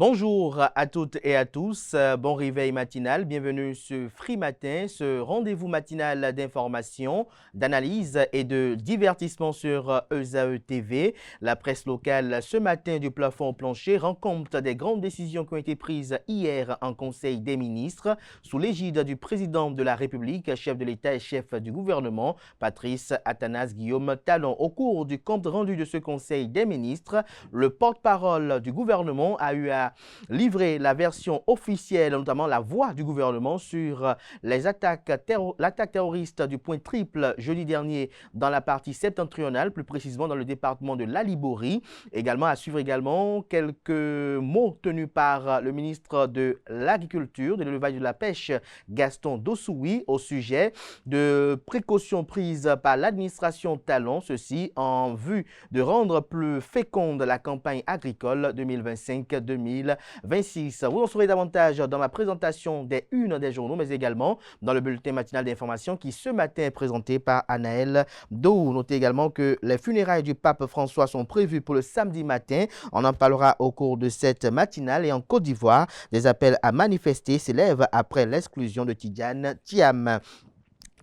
Bonjour à toutes et à tous, bon réveil matinal, bienvenue sur Free Matin, ce rendez-vous matinal d'information, d'analyse et de divertissement sur ESAE TV. La presse locale ce matin du plafond au plancher rend compte des grandes décisions qui ont été prises hier en Conseil des ministres sous l'égide du président de la République, chef de l'État et chef du gouvernement, Patrice Athanase Guillaume Talon. Au cours du compte rendu de ce Conseil des ministres, le porte-parole du gouvernement a eu à livrer la version officielle, notamment la voix du gouvernement sur l'attaque terroriste du Point Triple jeudi dernier dans la partie septentrionale, plus précisément dans le département de l'Alibouri. Également à suivre également quelques mots tenus par le ministre de l'Agriculture, de l'Élevage et de la Pêche, Gaston Dossoui, au sujet de précautions prises par l'administration Talon, ceci en vue de rendre plus féconde la campagne agricole 2025-2026. Vous en saurez davantage dans ma présentation des unes des journaux, mais également dans le bulletin matinal d'information qui ce matin est présenté par Anaël Dou. Notez également que les funérailles du pape François sont prévues pour le samedi matin. On en parlera au cours de cette matinale. Et en Côte d'Ivoire, des appels à manifester s'élèvent après l'exclusion de Tidjane Thiam.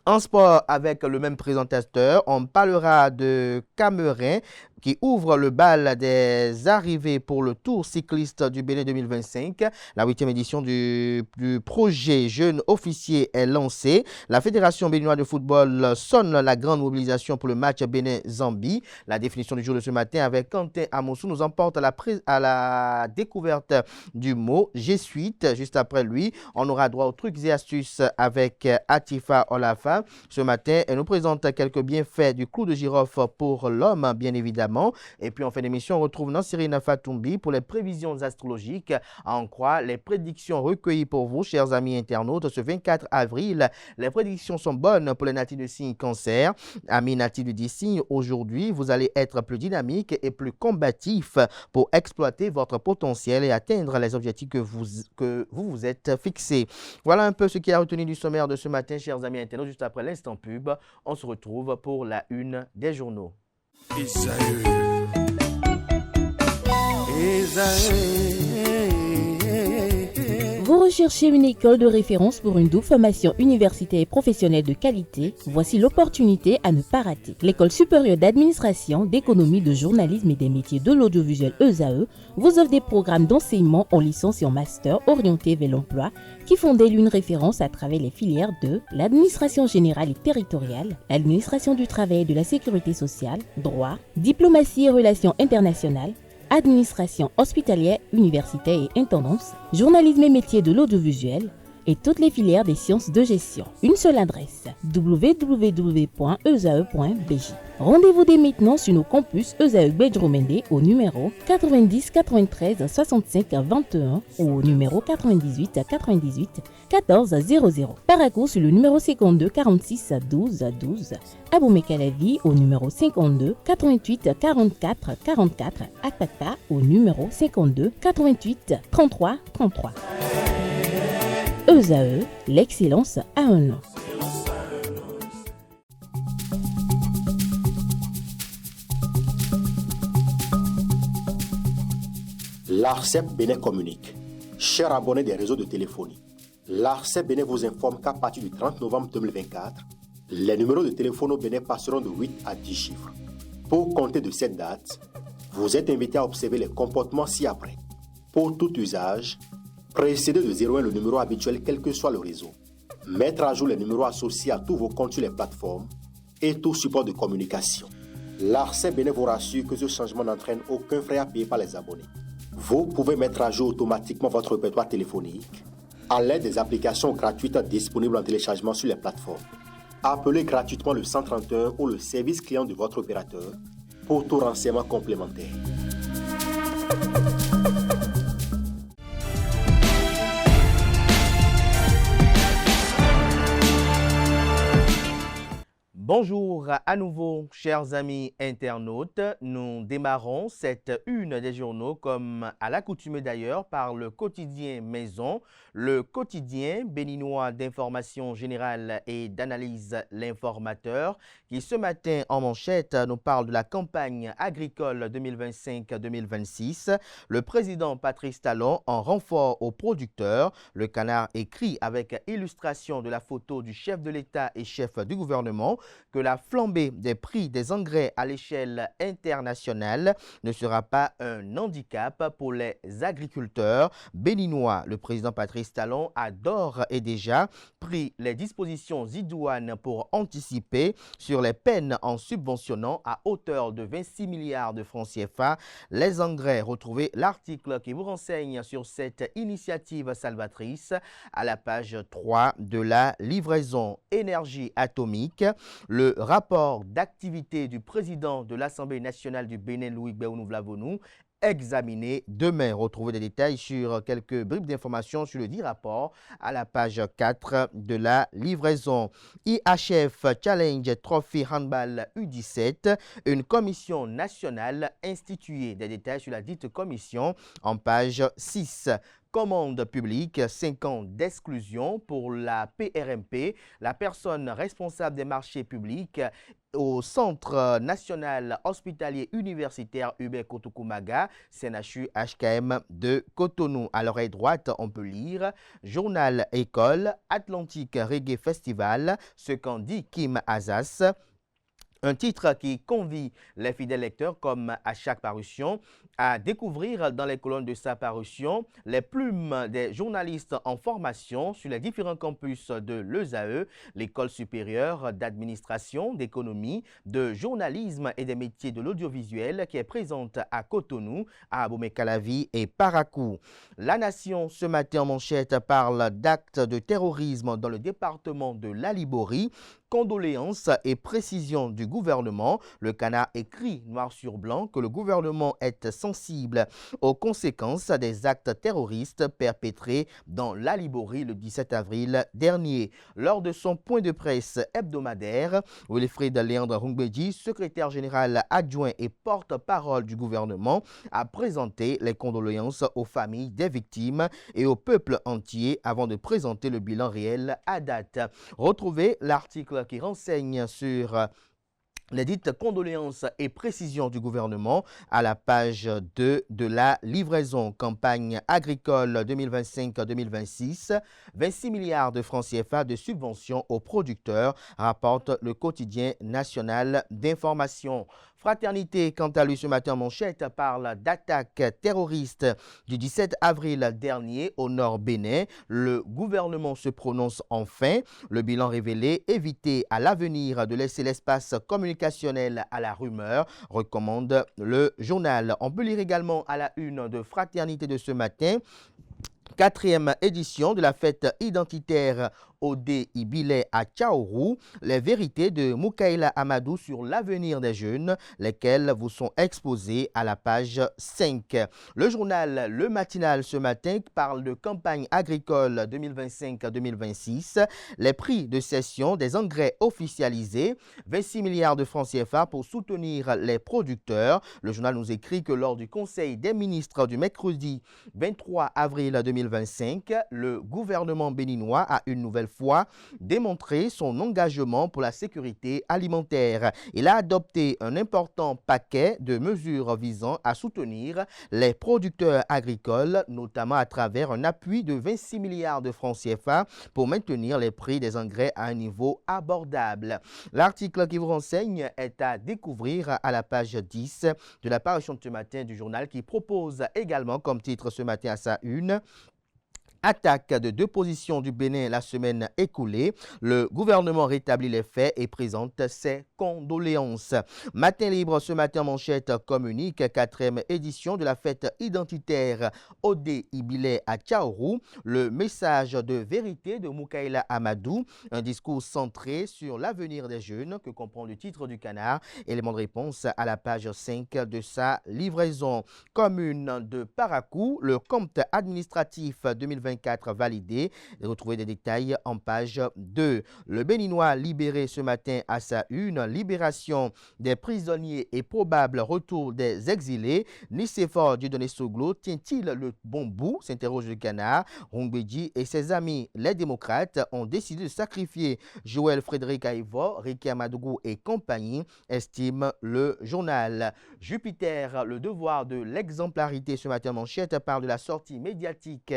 En sport, avec le même présentateur, on parlera de Cameroun qui ouvre le bal des arrivées pour le Tour cycliste du Bénin 2025. La 8e édition du projet Jeunes Officiers est lancée. La Fédération béninoise de football sonne la grande mobilisation pour le match Bénin-Zambie. La définition du jour de ce matin avec Quentin Amoussou nous emporte à la découverte du mot Jésuite. Juste après lui, on aura droit aux trucs et astuces avec Atifa Olafa. Ce matin, elle nous présente quelques bienfaits du clou de girofle pour l'homme, bien évidemment. Et puis en fin d'émission, on retrouve Nansirina Fatoumbi pour les prévisions astrologiques. À en croire les prédictions recueillies pour vous, chers amis internautes, ce 24 avril. Les prédictions sont bonnes pour les natifs de signe Cancer. Amis natifs du 10 signes, aujourd'hui, vous allez être plus dynamique et plus combatif pour exploiter votre potentiel et atteindre les objectifs que vous êtes fixés. Voilà un peu ce qui a retenu du sommaire de ce matin, chers amis internautes. Juste après l'instant pub, on se retrouve pour la une des journaux. Vous recherchez une école de référence pour une double formation universitaire et professionnelle de qualité? Voici l'opportunité à ne pas rater. L'École supérieure d'administration, d'économie, de journalisme et des métiers de l'audiovisuel ESAE vous offre des programmes d'enseignement en licence et en master orientés vers l'emploi qui font d'elle une référence à travers les filières de l'administration générale et territoriale, l'administration du travail et de la sécurité sociale, droit, diplomatie et relations internationales, administration hospitalière, universitaire et intendance, journalisme et métiers de l'audiovisuel et toutes les filières des sciences de gestion. Une seule adresse, www.esae.bj. Rendez-vous dès maintenant sur nos campus ESAE Bedjromende au numéro 90 93 65 21 ou au numéro 98 98 14 00. Paracourt sur le numéro 52 46 12 12. Aboumé-Calavi au numéro 52 88 44 44. Akpaka au numéro 52 88 33 33. ESAE, l'excellence à un nom. L'ARCEP Bénin communique. Chers abonnés des réseaux de téléphonie, l'ARCEP Bénin vous informe qu'à partir du 30 novembre 2024, les numéros de téléphone au Bénin passeront de 8 à 10 chiffres. Pour compter de cette date, vous êtes invité à observer les comportements ci-après. Pour tout usage, précédez de 01 le numéro habituel quel que soit le réseau. Mettre à jour les numéros associés à tous vos comptes sur les plateformes et tout support de communication. L'ARCEP Bénin vous rassure que ce changement n'entraîne aucun frais à payer par les abonnés. Vous pouvez mettre à jour automatiquement votre répertoire téléphonique à l'aide des applications gratuites disponibles en téléchargement sur les plateformes. Appelez gratuitement le 131 ou le service client de votre opérateur pour tout renseignement complémentaire. Bonjour à nouveau, chers amis internautes. Nous démarrons cette une des journaux, comme à l'accoutumée d'ailleurs, par le quotidien Maison, le quotidien béninois d'information générale et d'analyse L'Informateur, qui ce matin en manchette nous parle de la campagne agricole 2025-2026. Le président Patrice Talon en renfort aux producteurs. Le Canard écrit avec illustration de la photo du chef de l'État et chef du gouvernement que la flambée des prix des engrais à l'échelle internationale ne sera pas un handicap pour les agriculteurs béninois. Le président Patrice Talon a d'ores et déjà pris les dispositions idoines pour anticiper sur les peines en subventionnant à hauteur de 26 milliards de francs CFA les engrais. Retrouvez l'article qui vous renseigne sur cette initiative salvatrice à la page 3 de la livraison énergie atomique. Le rapport d'activité du président de l'Assemblée nationale du Bénin, Louis Béounou-Vlavonou, examiné demain. Retrouvez des détails sur quelques bribes d'informations sur le dit rapport à la page 4 de la livraison. IHF Challenge Trophy Handball U17, une commission nationale instituée. Des détails sur la dite commission en page 6. Commande publique, 5 ans d'exclusion pour la PRMP, la personne responsable des marchés publics au Centre national hospitalier universitaire Hubert Kotoukou-Maga, CNHU HKM de Cotonou. À l'oreille droite, on peut lire Journal École, Atlantique Reggae Festival, ce qu'en dit Kim Azas. Un titre qui convie les fidèles lecteurs, comme à chaque parution, à découvrir dans les colonnes de sa parution les plumes des journalistes en formation sur les différents campus de l'ESAE, l'École supérieure d'administration, d'économie, de journalisme et des métiers de l'audiovisuel qui est présente à Cotonou, à Abomey-Calavi et Parakou. La Nation, ce matin en manchette, parle d'actes de terrorisme dans le département de l'Alibori. Condoléances et précisions du gouvernement. Le Canard écrit noir sur blanc que le gouvernement est sensible aux conséquences des actes terroristes perpétrés dans l'Alibori le 17 avril dernier. Lors de son point de presse hebdomadaire, Wilfried Léandre Rungbeji, secrétaire général adjoint et porte-parole du gouvernement, a présenté les condoléances aux familles des victimes et au peuple entier avant de présenter le bilan réel à date. Retrouvez l'article qui renseigne sur les dites condoléances et précisions du gouvernement à la page 2 de la livraison. Campagne agricole 2025-2026, 26 milliards de francs CFA de subventions aux producteurs, rapporte le quotidien national d'information. Fraternité, quant à lui, ce matin en manchette, parle d'attaque terroriste du 17 avril dernier au nord Bénin. Le gouvernement se prononce enfin. Le bilan révélé, éviter à l'avenir de laisser l'espace communicationnel à la rumeur, recommande le journal. On peut lire également à la une de Fraternité de ce matin, 4e édition de la fête identitaire Odé Ibilé à Tchaourou, les vérités de Moukaïla Amadou sur l'avenir des jeunes, lesquelles vous sont exposées à la page 5. Le journal Le Matinal ce matin parle de campagne agricole 2025-2026, les prix de cession des engrais officialisés, 26 milliards de francs CFA pour soutenir les producteurs. Le journal nous écrit que lors du Conseil des ministres du mercredi 23 avril 2025, le gouvernement béninois a une nouvelle fois démontré son engagement pour la sécurité alimentaire. Il a adopté un important paquet de mesures visant à soutenir les producteurs agricoles, notamment à travers un appui de 26 milliards de francs CFA pour maintenir les prix des engrais à un niveau abordable. L'article qui vous renseigne est à découvrir à la page 10 de la parution de ce matin du journal, qui propose également comme titre ce matin à sa une: attaque de 2 positions du Bénin la semaine écoulée. Le gouvernement rétablit les faits et présente ses condoléances. Matin libre ce matin manchette communique 4e édition de la fête identitaire Odé Ibilé à Tchaourou. Le message de vérité de Moukaïla Amadou, un discours centré sur l'avenir des jeunes que comprend le titre du Canard. Élément de réponse à la page 5 de sa livraison. Commune de Parakou, le compte administratif 2020 2024 validé. Retrouvez des détails en page 2. Le Béninois libéré ce matin à sa une. Libération des prisonniers et probable retour des exilés. Nicéphore Dieudonné Soglo tient-il le bon bout? S'interroge le Canard. Rungbeji et ses amis, les démocrates, ont décidé de sacrifier Joël Frédéric Aïvo, Ricky Amadougou et compagnie, estime le journal. Jupiter, le devoir de l'exemplarité ce matin manchette parle de la sortie médiatique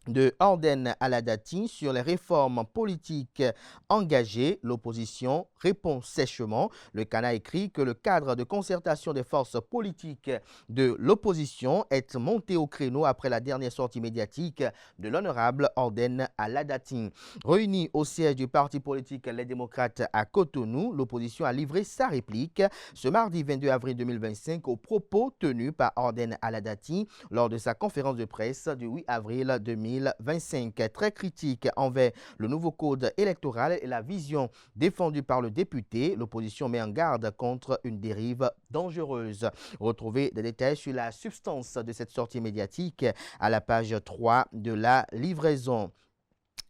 de Orden Aladati sur les réformes politiques engagées. L'opposition répond sèchement. Le Canard écrit que le cadre de concertation des forces politiques de l'opposition est monté au créneau après la dernière sortie médiatique de l'honorable Orden Aladati. Réunis au siège du parti politique Les Démocrates à Cotonou, l'opposition a livré sa réplique ce mardi 22 avril 2025 aux propos tenus par Orden Aladati lors de sa conférence de presse du 8 avril 2025. Très critique envers le nouveau code électoral et la vision défendue par le député, l'opposition met en garde contre une dérive dangereuse. Retrouvez des détails sur la substance de cette sortie médiatique à la page 3 de la livraison.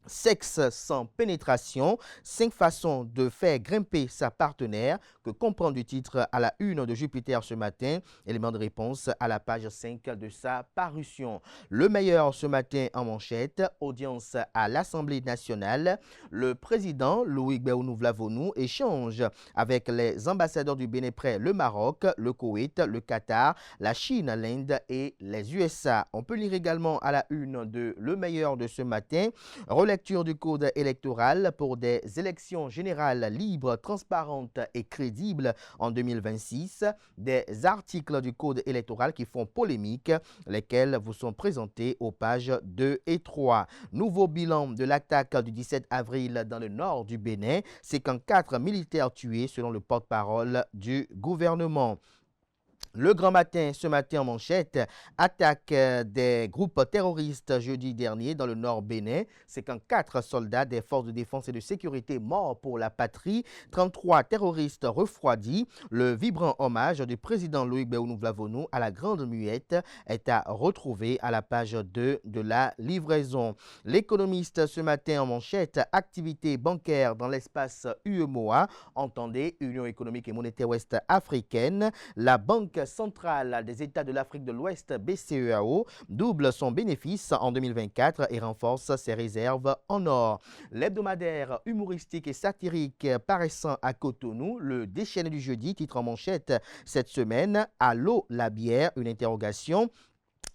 Sexe sans pénétration, 5 façons de faire grimper sa partenaire, que comprend du titre à la une de Jupiter ce matin, élément de réponse à la page 5 de sa parution. Le meilleur ce matin en manchette, audience à l'Assemblée nationale, le président Louis Gbéounou Vlavonou échange avec les ambassadeurs du Bénin près le Maroc, le Koweït, le Qatar, la Chine, l'Inde et les USA. On peut lire également à la une de Le meilleur de ce matin, lecture du code électoral pour des élections générales libres, transparentes et crédibles en 2026. Des articles du code électoral qui font polémique, lesquels vous sont présentés aux pages 2 et 3. Nouveau bilan de l'attaque du 17 avril dans le nord du Bénin, 54 militaires tués selon le porte-parole du gouvernement. Le Grand Matin, ce matin en manchette, attaque des groupes terroristes jeudi dernier dans le nord Bénin. 54 soldats des forces de défense et de sécurité morts pour la patrie. 33 terroristes refroidis. Le vibrant hommage du président Louis Gbéounou Vlavonou à la Grande Muette est à retrouver à la page 2 de la livraison. L'économiste ce matin en manchette, activité bancaire dans l'espace UEMOA. Entendez, Union économique et monétaire ouest africaine. La Banque centrale des États de l'Afrique de l'Ouest, BCEAO, double son bénéfice en 2024 et renforce ses réserves en or. L'hebdomadaire humoristique et satirique paraissant à Cotonou, le déchaîné du jeudi, titre en manchette cette semaine, Allô la bière, une interrogation.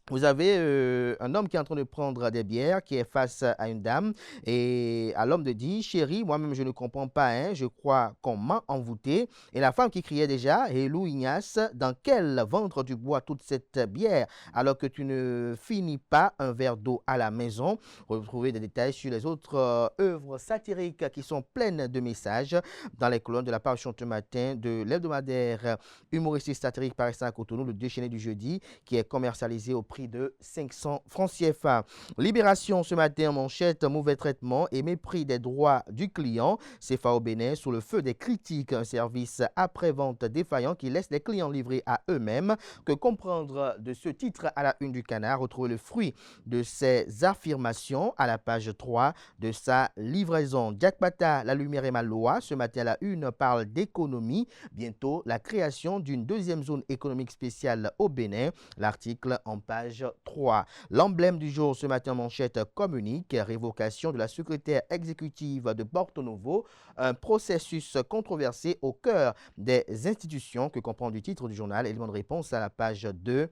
Vous avez un homme qui est en train de prendre des bières, qui est face à une dame, et à l'homme de dire, chérie, moi-même je ne comprends pas, hein, je crois qu'on m'a envoûté. Et la femme qui criait déjà, Hello Ignace, dans quel ventre tu bois toute cette bière alors que tu ne finis pas un verre d'eau à la maison? Retrouvez des détails sur les autres œuvres satiriques qui sont pleines de messages dans les colonnes de la parution ce matin de l'hebdomadaire humoristique satirique paraissant à Cotonou, le déchaîné du jeudi, qui est commercialisé au prix de 500 francs CFA. Libération ce matin en manchette, mauvais traitement et mépris des droits du client. CFA au Bénin sous le feu des critiques, un service après-vente défaillant qui laisse les clients livrés à eux-mêmes. Que comprendre de ce titre à la une du Canard? Retrouvez le fruit de ces affirmations à la page 3 de sa livraison. Jack Pata, la lumière est ma loi. Ce matin à la une parle d'économie. Bientôt la création d'une deuxième zone économique spéciale au Bénin. L'article en page 3. L'emblème du jour ce matin en manchette communique, révocation de la secrétaire exécutive de Porto Novo, un processus controversé au cœur des institutions que comprend du titre du journal, élément de réponse à la page 2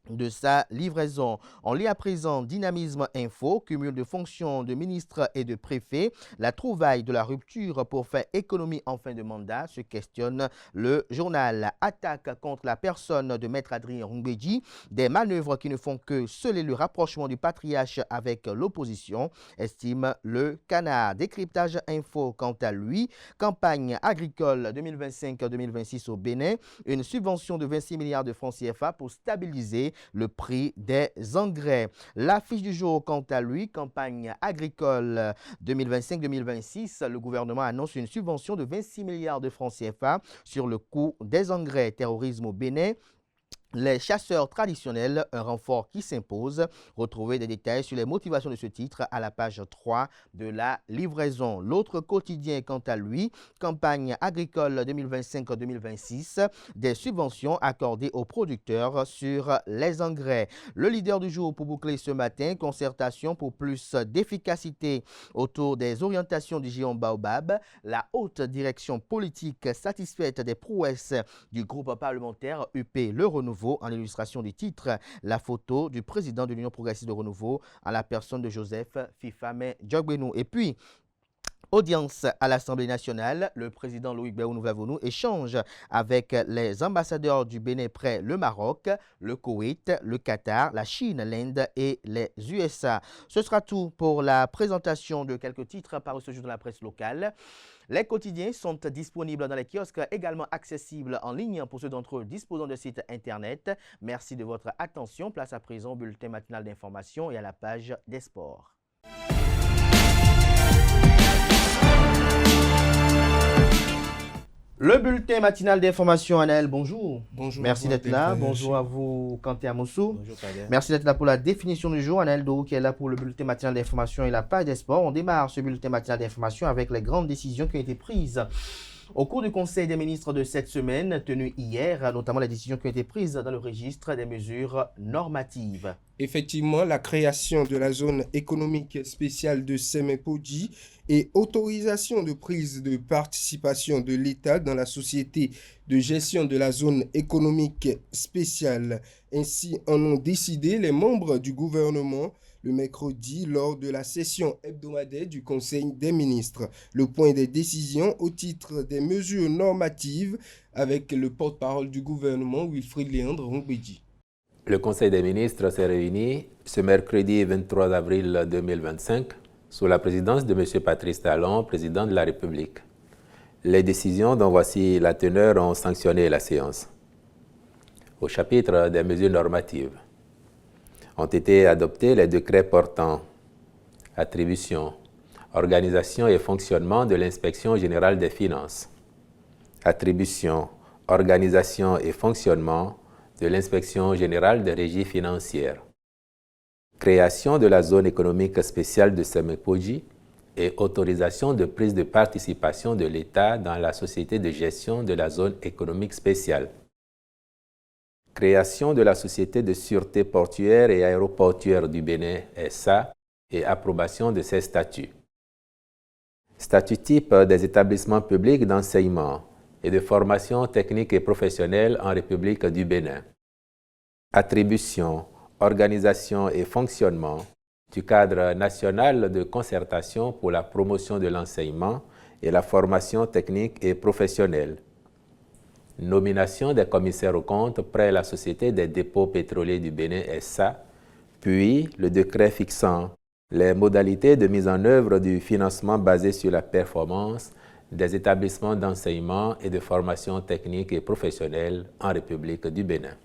de sa livraison. On lit à présent Dynamisme Info, cumul de fonctions de ministre et de préfet, la trouvaille de la rupture pour faire économie en fin de mandat, se questionne le journal. Attaque contre la personne de Maître Adrien Rungbeji, des manœuvres qui ne font que sceller le rapprochement du patriarche avec l'opposition, estime le Canard. Décryptage Info quant à lui, campagne agricole 2025-2026 au Bénin, une subvention de 26 milliards de francs CFA pour stabiliser le prix des engrais. L'affiche du jour, quant à lui, campagne agricole 2025-2026, le gouvernement annonce une subvention de 26 milliards de francs CFA sur le coût des engrais. Terrorisme au Bénin. Les chasseurs traditionnels, un renfort qui s'impose. Retrouvez des détails sur les motivations de ce titre à la page 3 de la livraison. L'autre quotidien, quant à lui, campagne agricole 2025-2026, des subventions accordées aux producteurs sur les engrais. Le leader du jour pour boucler ce matin, concertation pour plus d'efficacité autour des orientations du géant Baobab. La haute direction politique satisfaite des prouesses du groupe parlementaire UP Le Renouveau. En illustration du titre, la photo du président de l'Union progressiste de renouveau à la personne de Joseph Fifame Djogbenou. Et puis, audience à l'Assemblée nationale, le président Loïc Béounou-Vavonou échange avec les ambassadeurs du Bénin près le Maroc, le Koweït, le Qatar, la Chine, l'Inde et les USA. Ce sera tout pour la présentation de quelques titres parus ce jour dans la presse locale. Les quotidiens sont disponibles dans les kiosques, également accessibles en ligne pour ceux d'entre eux disposant de sites internet. Merci de votre attention. Place à présent au bulletin matinal d'information et à la page des sports. Le bulletin matinal d'information, Anaël, bonjour. Bonjour. Merci d'être là. Bonjour à vous, Kanté Amoussou. Bonjour, Kader. Merci d'être là pour la définition du jour. Anaël Dou qui est là pour le bulletin matinal d'information et la page des sports. On démarre ce bulletin matinal d'information avec les grandes décisions qui ont été prises au cours du Conseil des ministres de cette semaine, tenu hier, notamment les décisions qui ont été prises dans le registre des mesures normatives. Effectivement, la création de la zone économique spéciale de Semenpodji et autorisation de prise de participation de l'État dans la société de gestion de la zone économique spéciale. Ainsi en ont décidé les membres du gouvernement le mercredi lors de la session hebdomadaire du Conseil des ministres. Le point des décisions au titre des mesures normatives avec le porte-parole du gouvernement, Wilfried Léandre Rombédi. Le Conseil des ministres s'est réuni ce mercredi 23 avril 2025 sous la présidence de M. Patrice Talon, président de la République. Les décisions dont voici la teneur ont sanctionné la séance. Au chapitre des mesures normatives, ont été adoptés les décrets portant attribution, organisation et fonctionnement de l'Inspection générale des finances, attribution, organisation et fonctionnement de l'Inspection générale des régies financières, création de la zone économique spéciale de Semenpodji et autorisation de prise de participation de l'État dans la société de gestion de la zone économique spéciale, création de la Société de sûreté portuaire et aéroportuaire du Bénin, SA, et approbation de ses statuts. Statut type des établissements publics d'enseignement et de formation technique et professionnelle en République du Bénin. Attribution, organisation et fonctionnement du cadre national de concertation pour la promotion de l'enseignement et la formation technique et professionnelle. Nomination des commissaires aux comptes près la Société des dépôts pétroliers du Bénin SA, puis le décret fixant les modalités de mise en œuvre du financement basé sur la performance des établissements d'enseignement et de formation technique et professionnelle en République du Bénin.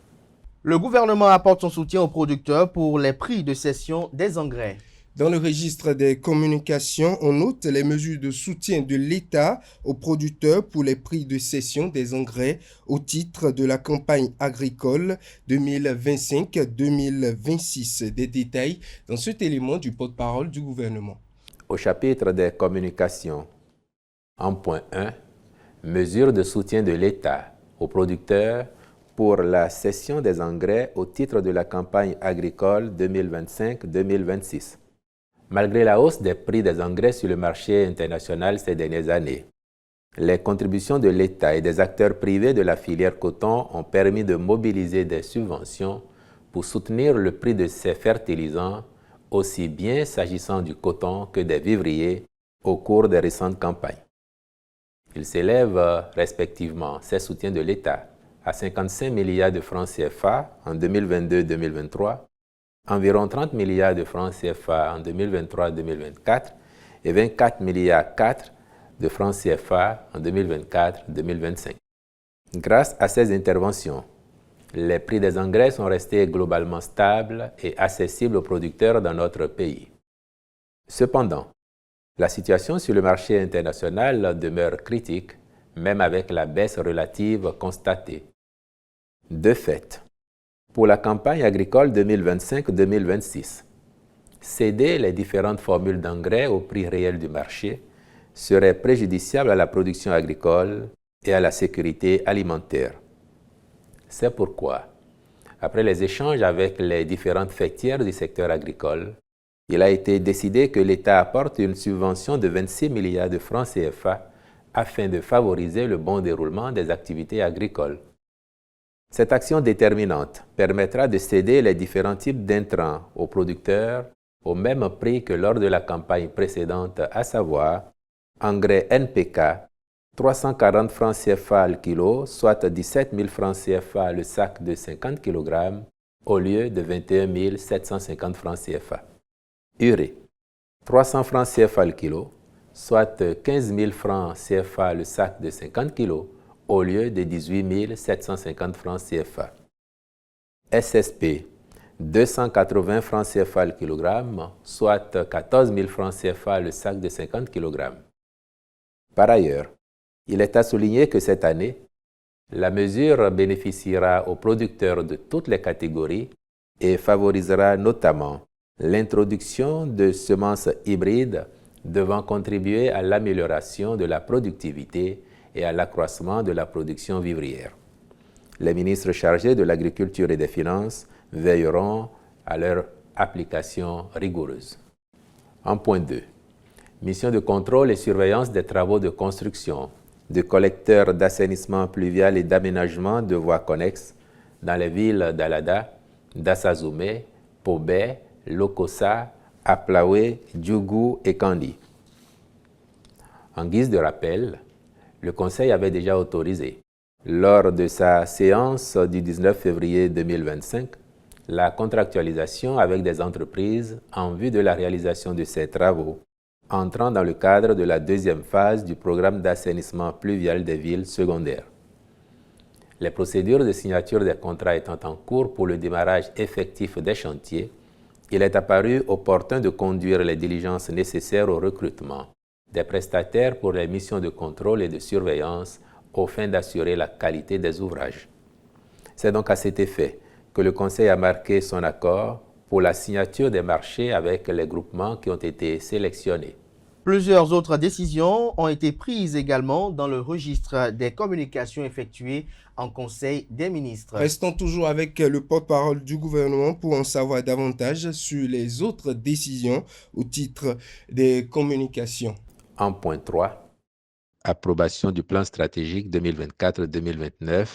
Le gouvernement apporte son soutien aux producteurs pour les prix de cession des engrais. Dans le registre des communications, on note les mesures de soutien de l'État aux producteurs pour les prix de cession des engrais au titre de la campagne agricole 2025-2026. Des détails dans cet élément du porte-parole du gouvernement. Au chapitre des communications, en point 1, mesures de soutien de l'État aux producteurs pour la cession des engrais au titre de la campagne agricole 2025-2026. Malgré la hausse des prix des engrais sur le marché international ces dernières années, les contributions de l'État et des acteurs privés de la filière coton ont permis de mobiliser des subventions pour soutenir le prix de ces fertilisants, aussi bien s'agissant du coton que des vivriers, au cours des récentes campagnes. Ils s'élèvent respectivement, ces soutiens de l'État, à 55 milliards de francs CFA en 2022-2023, environ 30 milliards de francs CFA en 2023-2024 et 24 milliards 4 de francs CFA en 2024-2025. Grâce à ces interventions, les prix des engrais sont restés globalement stables et accessibles aux producteurs dans notre pays. Cependant, la situation sur le marché international demeure critique, même avec la baisse relative constatée. De fait, pour la campagne agricole 2025-2026. Céder les différentes formules d'engrais au prix réel du marché serait préjudiciable à la production agricole et à la sécurité alimentaire. C'est pourquoi, après les échanges avec les différentes fêtières du secteur agricole, il a été décidé que l'État apporte une subvention de 26 milliards de francs CFA afin de favoriser le bon déroulement des activités agricoles. Cette action déterminante permettra de céder les différents types d'intrants aux producteurs au même prix que lors de la campagne précédente, à savoir engrais NPK, 340 francs CFA le kilo, soit 17 000 francs CFA le sac de 50 kg, au lieu de 21 750 francs CFA. Urée, 300 francs CFA le kilo, soit 15 000 francs CFA le sac de 50 kg, au lieu de 18 750 francs CFA. SSP, 280 francs CFA le kilogramme, soit 14 000 francs CFA le sac de 50 kg. Par ailleurs, il est à souligner que cette année, la mesure bénéficiera aux producteurs de toutes les catégories et favorisera notamment l'introduction de semences hybrides devant contribuer à l'amélioration de la productivité et à l'accroissement de la production vivrière. Les ministres chargés de l'Agriculture et des Finances veilleront à leur application rigoureuse. En point 2. Mission de contrôle et surveillance des travaux de construction, de collecteurs d'assainissement pluvial et d'aménagement de voies connexes dans les villes d'Alada, d'Assazoumé, Pobé, Lokossa, Aplaoué, Djougou et Kandi. En guise de rappel, le Conseil avait déjà autorisé, lors de sa séance du 19 février 2025, la contractualisation avec des entreprises en vue de la réalisation de ces travaux, entrant dans le cadre de la deuxième phase du programme d'assainissement pluvial des villes secondaires. Les procédures de signature des contrats étant en cours pour le démarrage effectif des chantiers, il est apparu opportun de conduire les diligences nécessaires au recrutement des prestataires pour les missions de contrôle et de surveillance aux fins d'assurer la qualité des ouvrages. C'est donc à cet effet que le Conseil a marqué son accord pour la signature des marchés avec les groupements qui ont été sélectionnés. Plusieurs autres décisions ont été prises également dans le registre des communications effectuées en Conseil des ministres. Restons toujours avec le porte-parole du gouvernement pour en savoir davantage sur les autres décisions au titre des communications. En point 3, approbation du plan stratégique 2024-2029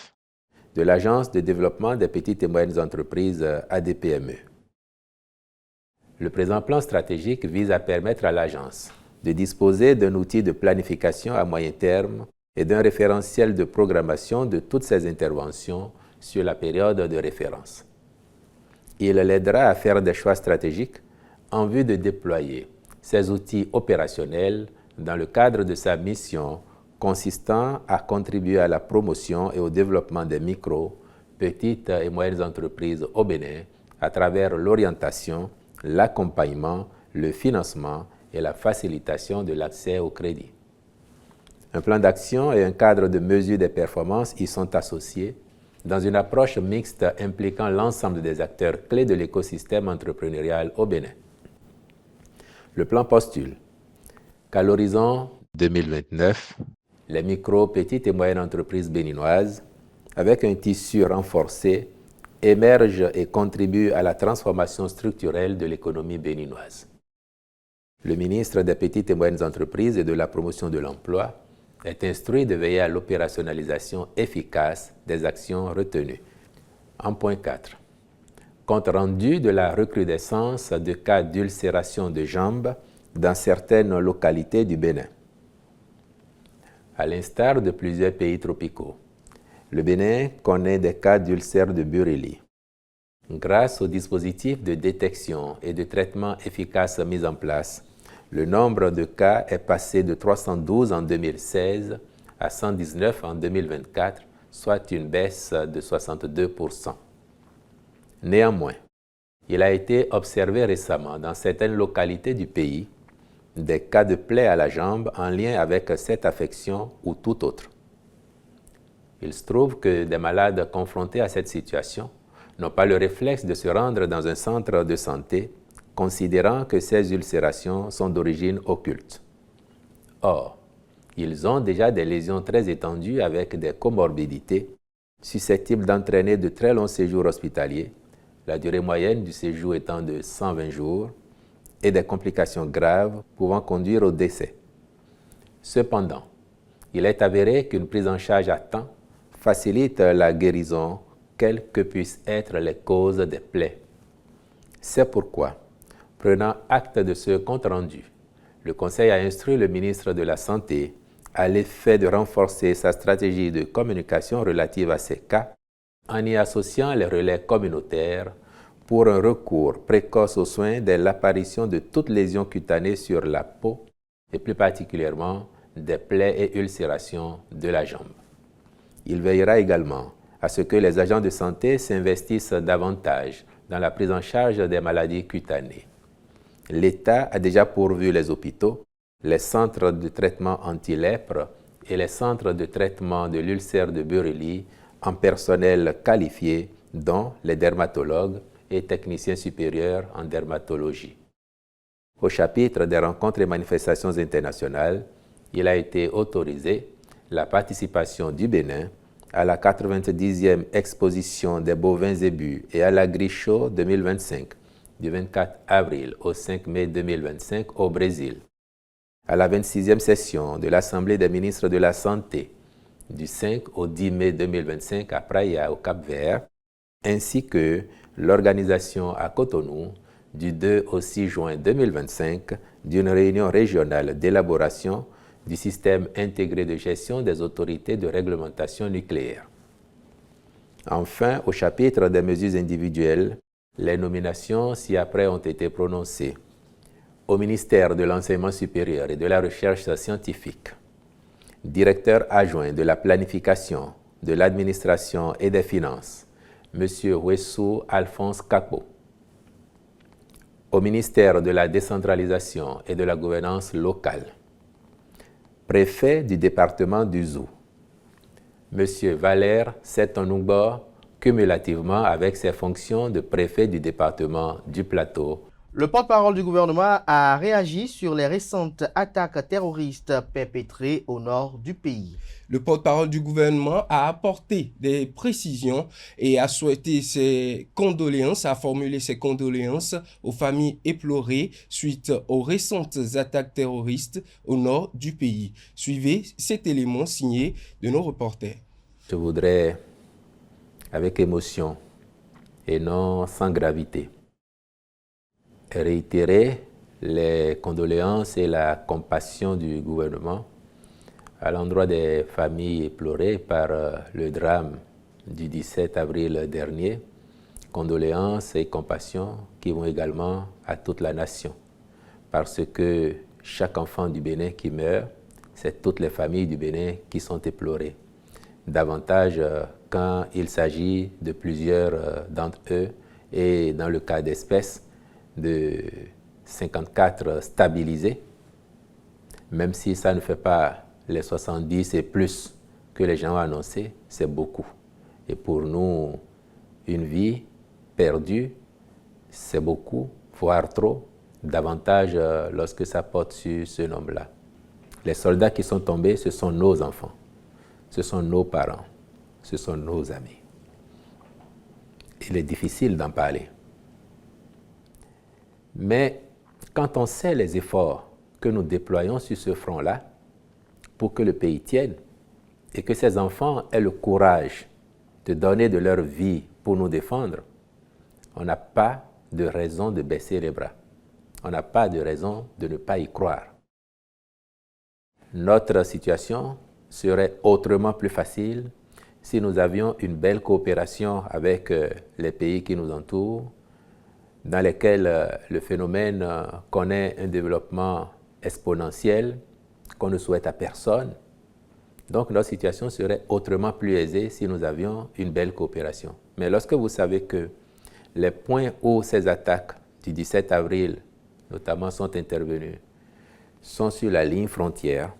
de l'Agence de développement des petites et moyennes entreprises ADPME. Le présent plan stratégique vise à permettre à l'agence de disposer d'un outil de planification à moyen terme et d'un référentiel de programmation de toutes ses interventions sur la période de référence. Il l'aidera à faire des choix stratégiques en vue de déployer ces outils opérationnels dans le cadre de sa mission consistant à contribuer à la promotion et au développement des micro, petites et moyennes entreprises au Bénin à travers l'orientation, l'accompagnement, le financement et la facilitation de l'accès au crédit. Un plan d'action et un cadre de mesure des performances y sont associés dans une approche mixte impliquant l'ensemble des acteurs clés de l'écosystème entrepreneurial au Bénin. Le plan postule qu'à l'horizon 2029, les micro, petites et moyennes entreprises béninoises, avec un tissu renforcé, émergent et contribuent à la transformation structurelle de l'économie béninoise. Le ministre des Petites et Moyennes Entreprises et de la Promotion de l'Emploi est instruit de veiller à l'opérationnalisation efficace des actions retenues. En point 4. Compte rendu de la recrudescence de cas d'ulcération de jambes dans certaines localités du Bénin. À l'instar de plusieurs pays tropicaux, le Bénin connaît des cas d'ulcères de Bureli. Grâce aux dispositifs de détection et de traitement efficaces mis en place, le nombre de cas est passé de 312 en 2016 à 119 en 2024, soit une baisse de 62%. Néanmoins, il a été observé récemment dans certaines localités du pays des cas de plaies à la jambe en lien avec cette affection ou tout autre. Il se trouve que des malades confrontés à cette situation n'ont pas le réflexe de se rendre dans un centre de santé, considérant que ces ulcérations sont d'origine occulte. Or, ils ont déjà des lésions très étendues avec des comorbidités susceptibles d'entraîner de très longs séjours hospitaliers, la durée moyenne du séjour étant de 120 jours, et des complications graves pouvant conduire au décès. Cependant, il est avéré qu'une prise en charge à temps facilite la guérison, quelles que puissent être les causes des plaies. C'est pourquoi, prenant acte de ce compte-rendu, le Conseil a instruit le ministre de la Santé à l'effet de renforcer sa stratégie de communication relative à ces cas en y associant les relais communautaires pour un recours précoce aux soins dès l'apparition de toute lésion cutanée sur la peau et plus particulièrement des plaies et ulcérations de la jambe. Il veillera également à ce que les agents de santé s'investissent davantage dans la prise en charge des maladies cutanées. L'État a déjà pourvu les hôpitaux, les centres de traitement anti-lèpre et les centres de traitement de l'ulcère de Bureli en personnel qualifié, dont les dermatologues et techniciens supérieurs en dermatologie. Au chapitre des rencontres et manifestations internationales, il a été autorisé la participation du Bénin à la 90e exposition des bovins zébus et à l'Agri-Show 2025, du 24 avril au 5 mai 2025 au Brésil, à la 26e session de l'Assemblée des ministres de la Santé, du 5 au 10 mai 2025 à Praia, au Cap-Vert, ainsi que l'organisation à Cotonou, du 2 au 6 juin 2025, d'une réunion régionale d'élaboration du système intégré de gestion des autorités de réglementation nucléaire. Enfin, au chapitre des mesures individuelles, les nominations ci-après ont été prononcées au ministère de l'Enseignement supérieur et de la Recherche scientifique, directeur adjoint de la planification, de l'administration et des finances, M. Wessou Alphonse Capo, au ministère de la décentralisation et de la gouvernance locale, préfet du département du Zou, M. Valère Setonoubo, cumulativement avec ses fonctions de préfet du département du Plateau. Le porte-parole du gouvernement a réagi sur les récentes attaques terroristes perpétrées au nord du pays. Le porte-parole du gouvernement a apporté des précisions et a souhaité a formulé ses condoléances aux familles éplorées suite aux récentes attaques terroristes au nord du pays. Suivez cet élément signé de nos reporters. Je voudrais, avec émotion et non sans gravité, réitérer les condoléances et la compassion du gouvernement à l'endroit des familles éplorées par le drame du 17 avril dernier. Condoléances et compassion qui vont également à toute la nation, parce que chaque enfant du Bénin qui meurt, c'est toutes les familles du Bénin qui sont éplorées. Davantage quand il s'agit de plusieurs d'entre eux, et dans le cas d'espèces, de 54 stabilisés, même si ça ne fait pas les 70 et plus que les gens ont annoncé, c'est beaucoup. Et pour nous, une vie perdue, c'est beaucoup, voire trop, davantage lorsque ça porte sur ce nombre-là. Les soldats qui sont tombés, ce sont nos enfants, ce sont nos parents, ce sont nos amis. Il est difficile d'en parler. Mais quand on sait les efforts que nous déployons sur ce front-là pour que le pays tienne et que ces enfants aient le courage de donner de leur vie pour nous défendre, on n'a pas de raison de baisser les bras. On n'a pas de raison de ne pas y croire. Notre situation serait autrement plus facile si nous avions une belle coopération avec les pays qui nous entourent, dans lesquels le phénomène connaît un développement exponentiel qu'on ne souhaite à personne. Donc notre situation serait autrement plus aisée si nous avions une belle coopération. Mais lorsque vous savez que les points où ces attaques du 17 avril notamment sont intervenues sont sur la ligne frontière,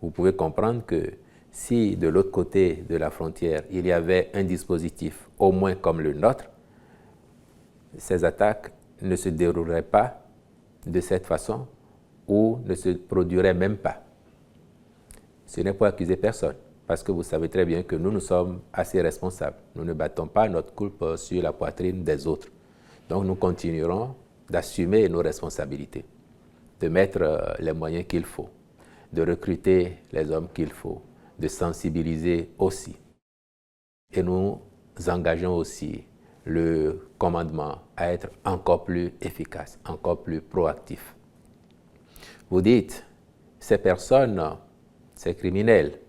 vous pouvez comprendre que si de l'autre côté de la frontière, il y avait un dispositif au moins comme le nôtre, ces attaques ne se dérouleraient pas de cette façon ou ne se produiraient même pas. Ce n'est pas accuser personne, parce que vous savez très bien que nous sommes assez responsables. Nous ne battons pas notre coupe sur la poitrine des autres. Donc nous continuerons d'assumer nos responsabilités, de mettre les moyens qu'il faut, de recruter les hommes qu'il faut, de sensibiliser aussi. Et nous engageons aussi le commandement à être encore plus efficace, encore plus proactif. Vous dites, ces personnes, ces criminels,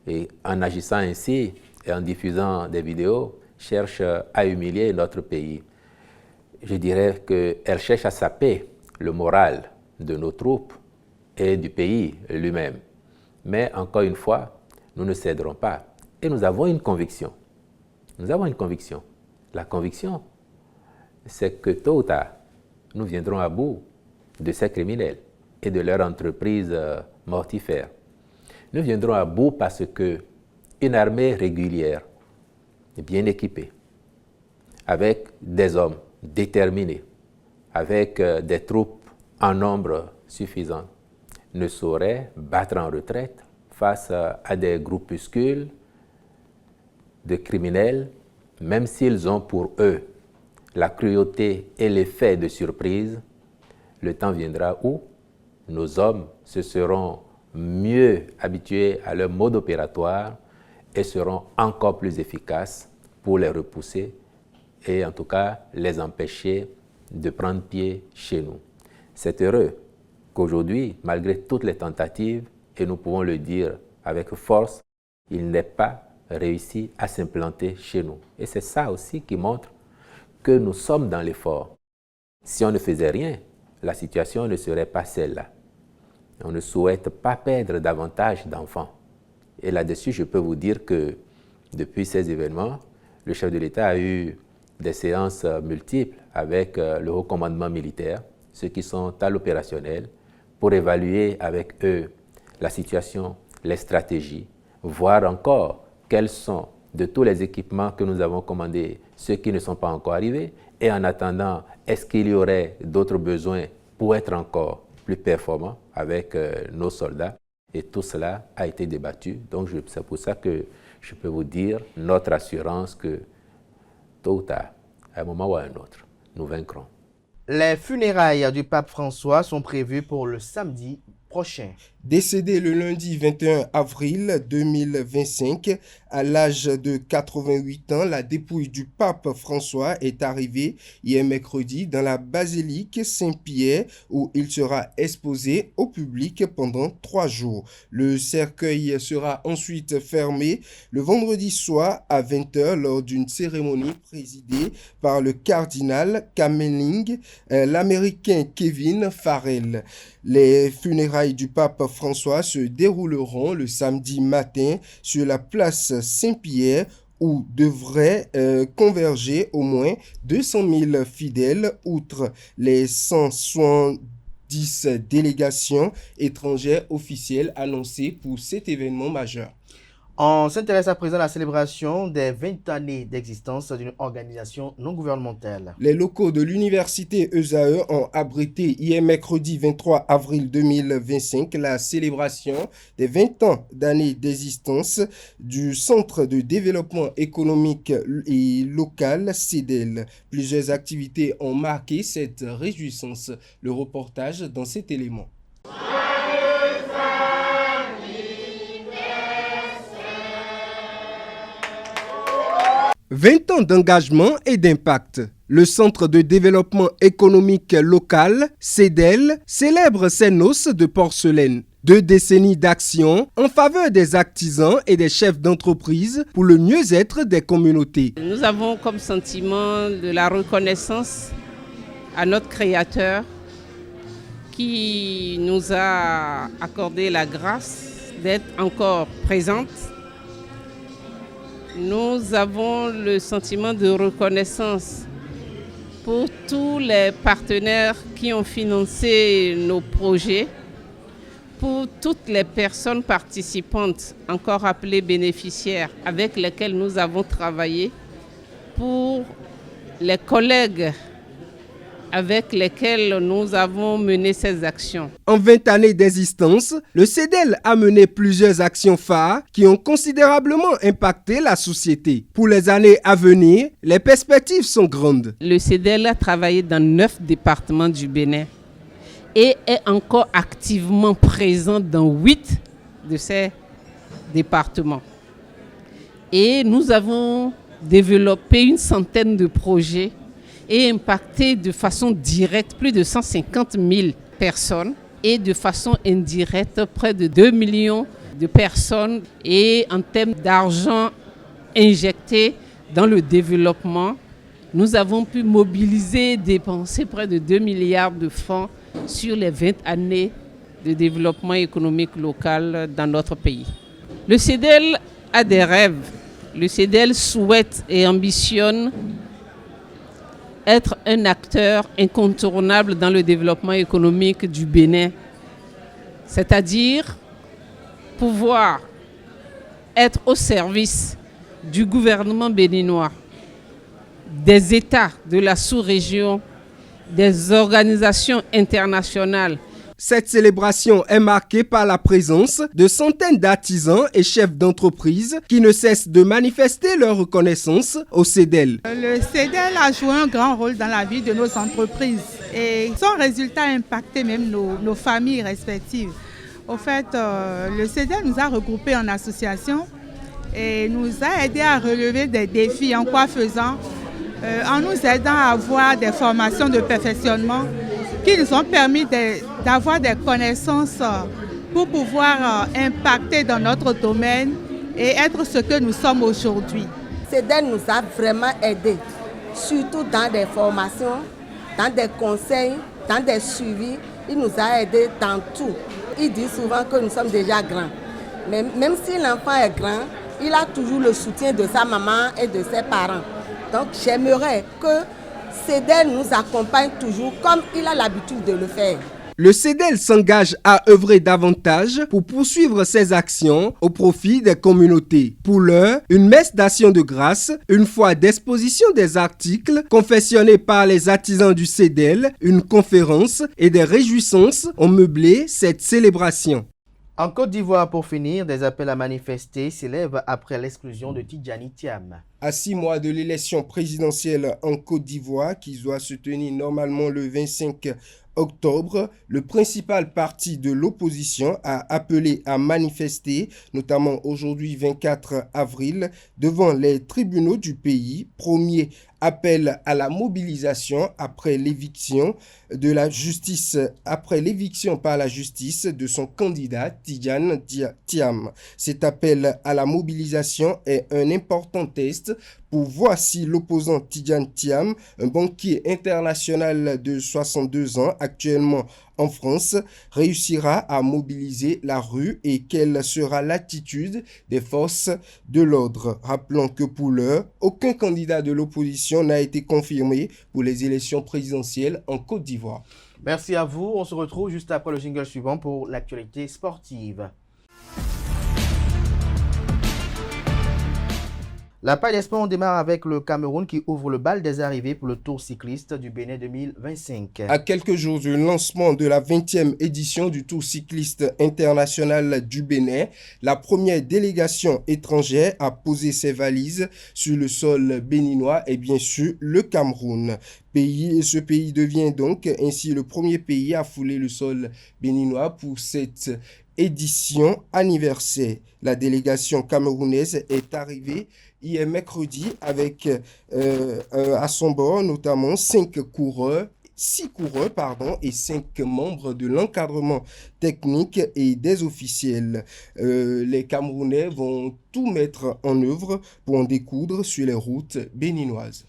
et en agissant ainsi et en diffusant des vidéos, cherchent à humilier notre pays. Je dirais qu'elles cherchent à saper le moral de nos troupes et du pays lui-même. Mais encore une fois, nous ne céderons pas. Et nous avons une conviction. Nous avons une conviction. La conviction, c'est que tôt ou tard, nous viendrons à bout de ces criminels et de leur entreprise mortifère. Nous viendrons à bout parce qu'une armée régulière, bien équipée, avec des hommes déterminés, avec des troupes en nombre suffisant, ne saurait battre en retraite face à des groupuscules de criminels, même s'ils ont pour eux la cruauté et l'effet de surprise. Le temps viendra où nos hommes se seront mieux habitués à leur mode opératoire et seront encore plus efficaces pour les repousser et en tout cas les empêcher de prendre pied chez nous. C'est heureux qu'aujourd'hui, malgré toutes les tentatives, et nous pouvons le dire avec force, il n'est pas réussi à s'implanter chez nous. Et c'est ça aussi qui montre que nous sommes dans l'effort. Si on ne faisait rien, la situation ne serait pas celle-là. On ne souhaite pas perdre davantage d'enfants. Et là-dessus, je peux vous dire que depuis ces événements, le chef de l'État a eu des séances multiples avec le haut commandement militaire, ceux qui sont à l'opérationnel, pour évaluer avec eux la situation, les stratégies, voir encore quels sont de tous les équipements que nous avons commandés, ceux qui ne sont pas encore arrivés, et en attendant, est-ce qu'il y aurait d'autres besoins pour être encore plus performants avec nos soldats. Et tout cela a été débattu. Donc c'est pour ça que je peux vous dire notre assurance que tôt ou tard, à un moment ou à un autre, nous vaincrons. Les funérailles du pape François sont prévues pour le samedi prochain. Décédé le lundi 21 avril 2025, à l'âge de 88 ans, la dépouille du pape François est arrivée hier mercredi dans la basilique Saint-Pierre où il sera exposé au public pendant 3 jours. Le cercueil sera ensuite fermé le vendredi soir à 20h lors d'une cérémonie présidée par le cardinal Kamerlingh, l'américain Kevin Farrell. Les funérailles du pape François se dérouleront le samedi matin sur la place Saint-Pierre où devraient converger au moins 200 000 fidèles, outre les 170 délégations étrangères officielles annoncées pour cet événement majeur. On s'intéresse à présent à la célébration des 20 années d'existence d'une organisation non gouvernementale. Les locaux de l'université ESAE ont abrité hier mercredi 23 avril 2025 la célébration des 20 ans d'années d'existence du Centre de développement économique et local CEDEL. Plusieurs activités ont marqué cette réjouissance. Le reportage dans cet élément. 20 ans d'engagement et d'impact. Le Centre de développement économique local, CEDEL, célèbre ses noces de porcelaine. 2 décennies d'action en faveur des artisans et des chefs d'entreprise pour le mieux-être des communautés. Nous avons comme sentiment de la reconnaissance à notre créateur qui nous a accordé la grâce d'être encore présente. Nous avons le sentiment de reconnaissance pour tous les partenaires qui ont financé nos projets, pour toutes les personnes participantes, encore appelées bénéficiaires, avec lesquelles nous avons travaillé, pour les collègues avec lesquels nous avons mené ces actions. En 20 années d'existence, le CEDEL a mené plusieurs actions phares qui ont considérablement impacté la société. Pour les années à venir, les perspectives sont grandes. Le CEDEL a travaillé dans 9 départements du Bénin et est encore activement présent dans 8 de ces départements. Et nous avons développé une centaine de projets et impacté de façon directe plus de 150 000 personnes et de façon indirecte près de 2 millions de personnes. Et en termes d'argent injecté dans le développement, nous avons pu mobiliser et dépenser près de 2 milliards de francs sur les 20 années de développement économique local dans notre pays. Le CEDEL a des rêves. Le CEDEL souhaite et ambitionne être un acteur incontournable dans le développement économique du Bénin, c'est-à-dire pouvoir être au service du gouvernement béninois, des États de la sous-région, des organisations internationales. Cette célébration est marquée par la présence de centaines d'artisans et chefs d'entreprise qui ne cessent de manifester leur reconnaissance au CEDEL. Le CEDEL a joué un grand rôle dans la vie de nos entreprises et son résultat a impacté même nos familles respectives. Au fait, le CEDEL nous a regroupés en association et nous a aidés à relever des défis. En quoi faisant? En nous aidant à avoir des formations de perfectionnement qui nous ont permis d'avoir des connaissances pour pouvoir impacter dans notre domaine et être ce que nous sommes aujourd'hui. CEDEL nous a vraiment aidés, surtout dans des formations, dans des conseils, dans des suivis. Il nous a aidés dans tout. Il dit souvent que nous sommes déjà grands. Mais même si l'enfant est grand, il a toujours le soutien de sa maman et de ses parents. Donc j'aimerais que CEDEL nous accompagne toujours comme il a l'habitude de le faire. Le CEDEL s'engage à œuvrer davantage pour poursuivre ses actions au profit des communautés. Pour l'heure, une messe d'action de grâce, une fois d'exposition des articles confectionnés par les artisans du CEDEL, une conférence et des réjouissances ont meublé cette célébration. En Côte d'Ivoire, pour finir, des appels à manifester s'élèvent après l'exclusion de Tidjani Thiam. À 6 mois de l'élection présidentielle en Côte d'Ivoire, qui doit se tenir normalement le 25 octobre, le principal parti de l'opposition a appelé à manifester, notamment aujourd'hui 24 avril, devant les tribunaux du pays. Premier appel à la mobilisation après l'éviction par la justice de son candidat Tidjani Thiam. Cet appel à la mobilisation est un important test pour voir si l'opposant Tidjani Thiam, un banquier international de 62 ans actuellement en France, réussira à mobiliser la rue et quelle sera l'attitude des forces de l'ordre. Rappelons que pour l'heure, aucun candidat de l'opposition n'a été confirmé pour les élections présidentielles en Côte d'Ivoire. Merci à vous. On se retrouve juste après le jingle suivant pour l'actualité sportive. La Paille des Sports, on démarre avec le Cameroun qui ouvre le bal des arrivées pour le Tour cycliste du Bénin 2025. À quelques jours du lancement de la 20e édition du Tour cycliste international du Bénin, la première délégation étrangère a posé ses valises sur le sol béninois et bien sûr le Cameroun. Ce pays devient donc ainsi le premier pays à fouler le sol béninois pour cette édition anniversaire. La délégation camerounaise est arrivée hier mercredi avec à son bord notamment 6 coureurs et 5 membres de l'encadrement technique et des officiels. Les Camerounais vont tout mettre en œuvre pour en découdre sur les routes béninoises.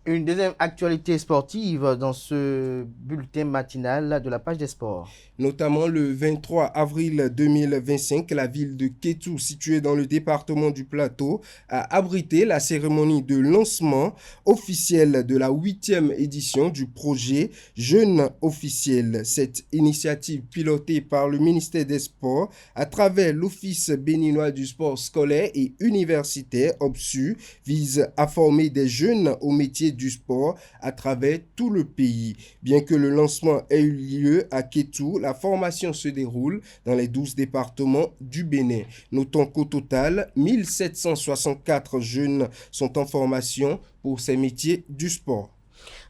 Une deuxième actualité sportive dans ce bulletin matinal de la page des sports. Notamment le 23 avril 2025, la ville de Kétou, située dans le département du Plateau, a abrité la cérémonie de lancement officiel de la 8e édition du projet Jeunes officiels. Cette initiative pilotée par le ministère des Sports à travers l'Office béninois du sport scolaire et universitaire, OBSU, vise à former des jeunes au métier du sport à travers tout le pays. Bien que le lancement ait eu lieu à Kétou, la formation se déroule dans les 12 départements du Bénin. Notons qu'au total, 1764 jeunes sont en formation pour ces métiers du sport.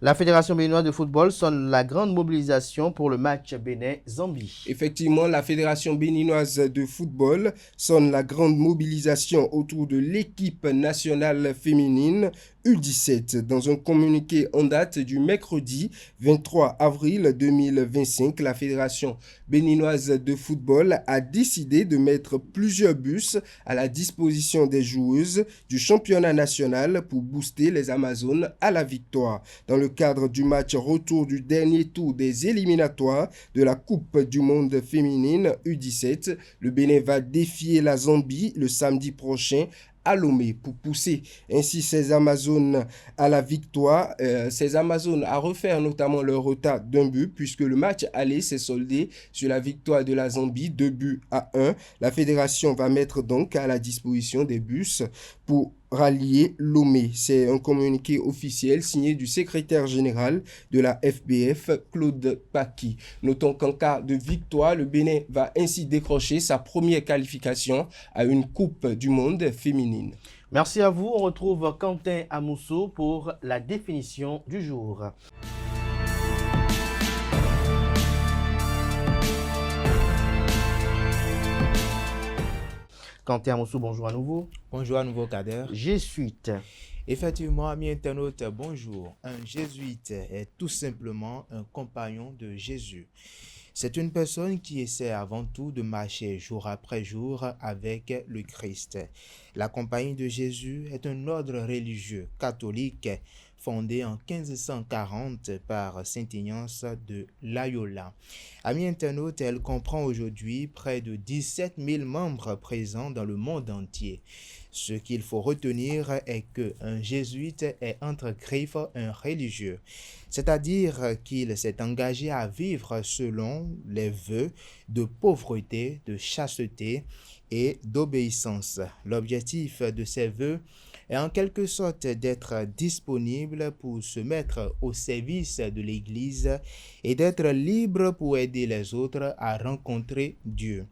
La Fédération béninoise de football sonne la grande mobilisation pour le match Bénin-Zambie. Effectivement, la Fédération béninoise de football sonne la grande mobilisation autour de l'équipe nationale féminine U17. Dans un communiqué en date du mercredi 23 avril 2025, la Fédération béninoise de football a décidé de mettre plusieurs bus à la disposition des joueuses du championnat national pour booster les Amazones à la victoire. Dans le cadre du match retour du dernier tour des éliminatoires de la Coupe du monde féminine U17, le Bénin va défier la Zambie le samedi prochain à Lomé pour pousser ainsi ces Amazones à la victoire. Ces Amazones à refaire notamment leur retard d'un but puisque le match aller s'est soldé sur la victoire de la Zambie 2-1. La fédération va mettre donc à la disposition des bus pour rallier Lomé. C'est un communiqué officiel signé du secrétaire général de la FBF, Claude Paki. Notons qu'en cas de victoire, le Bénin va ainsi décrocher sa première qualification à une Coupe du monde féminine. Merci à vous. On retrouve Quentin Amousso pour la définition du jour. Quentin Amousso, bonjour à nouveau. Bonjour à nouveau, Kader. Jésuite. Effectivement, amis internautes, bonjour. Un jésuite est tout simplement un compagnon de Jésus. C'est une personne qui essaie avant tout de marcher jour après jour avec le Christ. La compagnie de Jésus est un ordre religieux catholique fondé en 1540 par Saint Ignace de Loyola. Amis internautes, elle comprend aujourd'hui près de 17 000 membres présents dans le monde entier. Ce qu'il faut retenir est qu'un jésuite est entre griffes un religieux, c'est-à-dire qu'il s'est engagé à vivre selon les vœux de pauvreté, de chasteté et d'obéissance. L'objectif de ces vœux est en quelque sorte d'être disponible pour se mettre au service de l'Église et d'être libre pour aider les autres à rencontrer Dieu.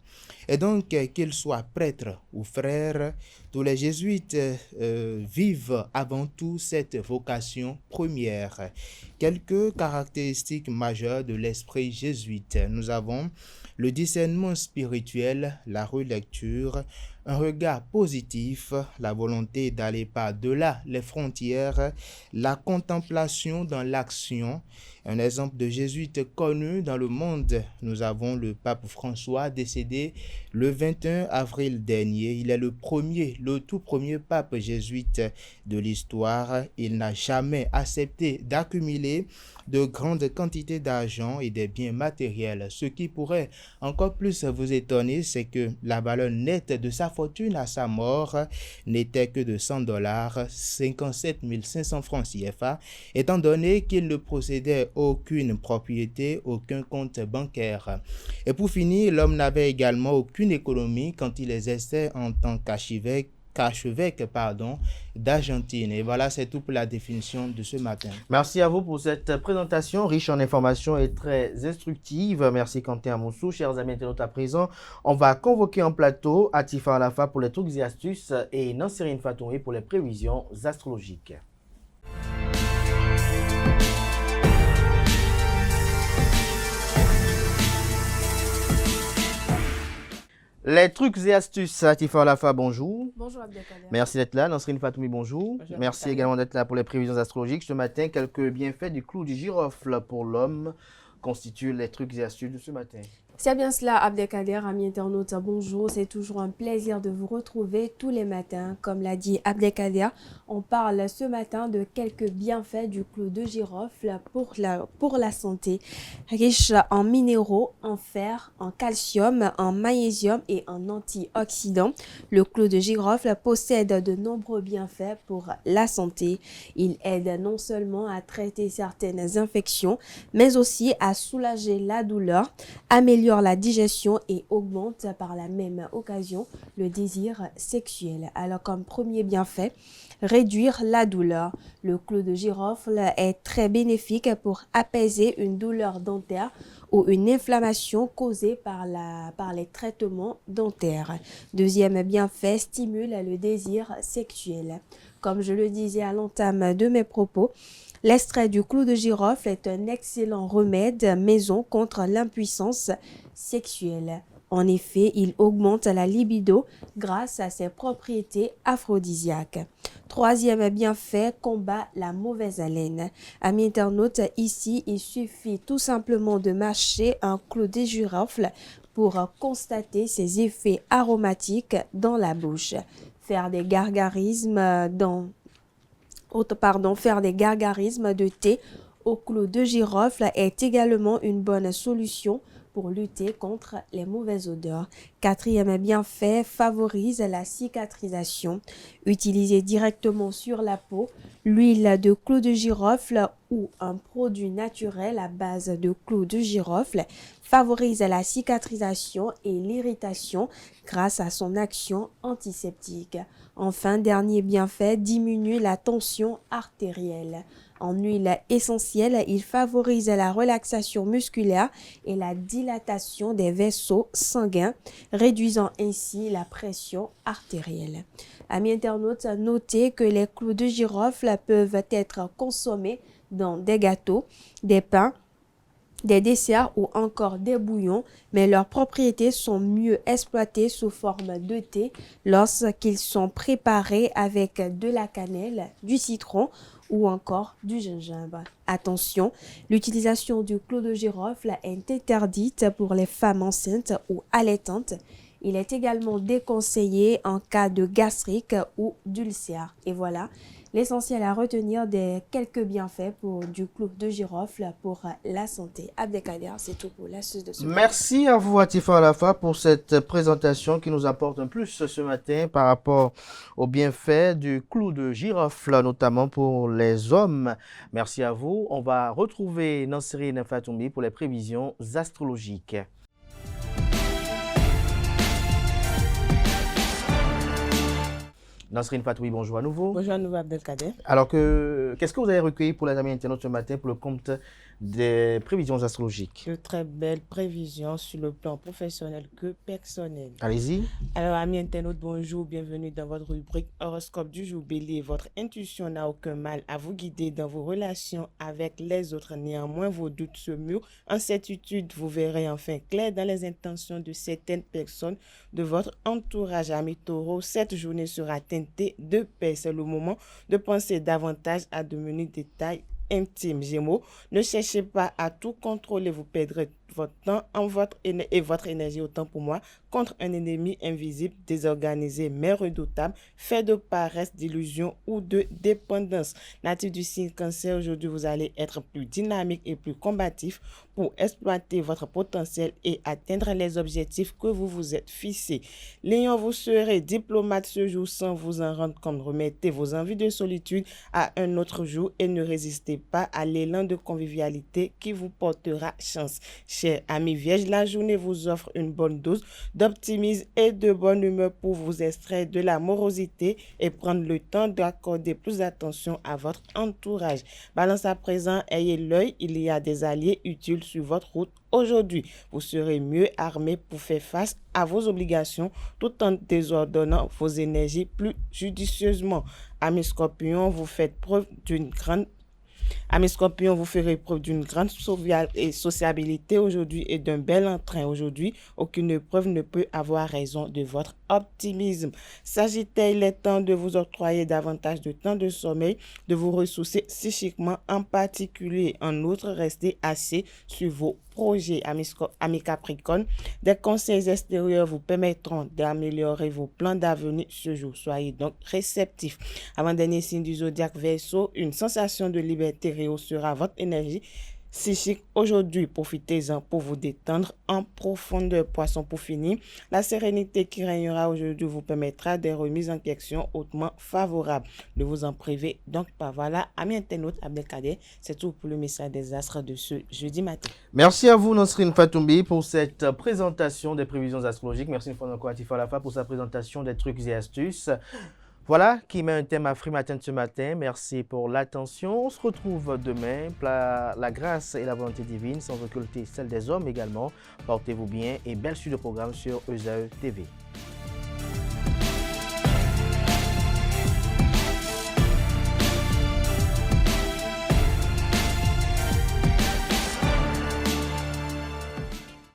Et donc, qu'ils soient prêtres ou frères, tous les jésuites vivent avant tout cette vocation première. Quelques caractéristiques majeures de l'esprit jésuite. Nous avons le discernement spirituel, la relecture, un regard positif, la volonté d'aller par-delà les frontières, la contemplation dans l'action. Un exemple de jésuite connu dans le monde, nous avons le pape François décédé le 21 avril dernier. Il est le tout premier pape jésuite de l'histoire. Il n'a jamais accepté d'accumuler de grandes quantités d'argent et des biens matériels. Ce qui pourrait encore plus vous étonner, c'est que la valeur nette de sa fortune à sa mort n'était que de $100, 57 500 francs CFA, étant donné qu'il ne possédait aucune propriété, aucun compte bancaire. Et pour finir, l'homme n'avait également aucune économie quand il exerçait en tant qu'archevêque d'Argentine. Et voilà, c'est tout pour la définition de ce matin. Merci à vous pour cette présentation riche en informations et très instructive. Merci Quentin Amousso. Chers amis internautes, à présent, on va convoquer en plateau Atifa Alafa pour les trucs et astuces et Nansirine Fatoumé pour les prévisions astrologiques. Les trucs et astuces, Atifa Alafa, bonjour. Bonjour Abdelkader. Merci d'être là. Nansrine Fatoumi, bonjour. Bonjour. Merci également d'être là pour les prévisions astrologiques. Ce matin, quelques bienfaits du clou du girofle pour l'homme constituent les trucs et astuces de ce matin. C'est bien cela, Abdelkader, amis internautes, bonjour. C'est toujours un plaisir de vous retrouver tous les matins. Comme l'a dit Abdelkader, on parle ce matin de quelques bienfaits du clou de girofle pour la santé. Riche en minéraux, en fer, en calcium, en magnésium et en antioxydants, le clou de girofle possède de nombreux bienfaits pour la santé. Il aide non seulement à traiter certaines infections, mais aussi à soulager la douleur, améliore la digestion et augmente par la même occasion le désir sexuel. Alors comme premier bienfait, réduire la douleur. Le clou de girofle est très bénéfique pour apaiser une douleur dentaire ou une inflammation causée par les traitements dentaires. Deuxième bienfait, stimule le désir sexuel. Comme je le disais à l'entame de mes propos, l'extrait du clou de girofle est un excellent remède maison contre l'impuissance sexuelle. En effet, il augmente la libido grâce à ses propriétés aphrodisiaques. Troisième bienfait, combat la mauvaise haleine. Amis internautes, ici, il suffit tout simplement de mâcher un clou de girofle pour constater ses effets aromatiques dans la bouche. Faire des gargarismes de thé au clou de girofle est également une bonne solution pour lutter contre les mauvaises odeurs. Quatrième bienfait, favorise la cicatrisation. Utilisez directement sur la peau l'huile de clou de girofle ou un produit naturel à base de clou de girofle favorise la cicatrisation et l'irritation grâce à son action antiseptique. Enfin, dernier bienfait, diminue la tension artérielle. En huile essentielle, il favorise la relaxation musculaire et la dilatation des vaisseaux sanguins, réduisant ainsi la pression artérielle. Amis internautes, notez que les clous de girofle peuvent être consommés dans des gâteaux, des pains, des desserts ou encore des bouillons, mais leurs propriétés sont mieux exploitées sous forme de thé lorsqu'ils sont préparés avec de la cannelle, du citron ou encore du gingembre. Attention, l'utilisation du clou de girofle est interdite pour les femmes enceintes ou allaitantes. Il est également déconseillé en cas de gastrique ou d'ulcère. Et voilà, l'essentiel à retenir des quelques bienfaits du clou de girofle pour la santé. Abdelkader, c'est tout pour l'astuce de ce matin. Merci à vous, Atifa Alafa, pour cette présentation qui nous apporte un plus ce matin par rapport aux bienfaits du clou de girofle, notamment pour les hommes. Merci à vous. On va retrouver Nansirine Fatoumi pour les prévisions astrologiques. Nansirine Fatoumi, bonjour à nouveau. Bonjour à nouveau, Abdelkader. Alors, qu'est-ce que vous avez recueilli pour les amis internautes ce matin pour le compte des prévisions astrologiques? De très belles prévisions sur le plan professionnel que personnel. Allez-y. Alors, amis internautes, bonjour, bienvenue dans votre rubrique Horoscope du jour Bélier. Votre intuition n'a aucun mal à vous guider dans vos relations avec les autres. Néanmoins, vos doutes se murent. En certitude, vous verrez enfin clair dans les intentions de certaines personnes de votre entourage. Amis Taureau, cette journée sera teintée de paix. C'est le moment de penser davantage à de menus détails intimes. Gémeaux, ne cherchez pas à tout contrôler, vous perdrez votre temps et votre énergie, autant pour moi, contre un ennemi invisible, désorganisé mais redoutable, fait de paresse, d'illusion ou de dépendance. Natif du signe Cancer, aujourd'hui vous allez être plus dynamique et plus combatif pour exploiter votre potentiel et atteindre les objectifs que vous vous êtes fixés. Lion, vous serez diplomate ce jour sans vous en rendre compte. Remettez vos envies de solitude à un autre jour et ne résistez pas à l'élan de convivialité qui vous portera chance. Chers amis Vierges, la journée vous offre une bonne dose d'optimisme et de bonne humeur pour vous extraire de la morosité et prendre le temps d'accorder plus d'attention à votre entourage. Balance à présent, ayez l'œil, il y a des alliés utiles sur votre route. Aujourd'hui, vous serez mieux armé pour faire face à vos obligations tout en désordonnant vos énergies plus judicieusement. Amis Scorpions, vous ferez preuve d'une grande sociabilité aujourd'hui et d'un bel entrain aujourd'hui. Aucune épreuve ne peut avoir raison de votre optimisme. Sagittaire, il est temps de vous octroyer davantage de temps de sommeil, de vous ressourcer psychiquement en particulier. En outre, restez assez sur vos projets. Amis Capricorne, des conseils extérieurs vous permettront d'améliorer vos plans d'avenir ce jour. Soyez donc réceptifs. Avant-dernier signe du zodiaque Verseau, une sensation de liberté rehaussera votre énergie psychique aujourd'hui. Profitez-en pour vous détendre en profondeur. Poisson, pour finir, la sérénité qui régnera aujourd'hui vous permettra des remises en question hautement favorables. Ne vous en privez donc pas. Voilà, amis internautes, Abdelkader, c'est tout pour le message des astres de ce jeudi matin. Merci à vous, Nasrine Fatoumbi, pour cette présentation des prévisions astrologiques. Merci une fois encore à Tifa Lafa pour sa présentation des trucs et astuces. Voilà qui met un thème à Free Matin de ce matin. Merci pour l'attention. On se retrouve demain. La grâce et la volonté divine, sans occulter celle des hommes également. Portez-vous bien et belle suite de programme sur ESAE TV.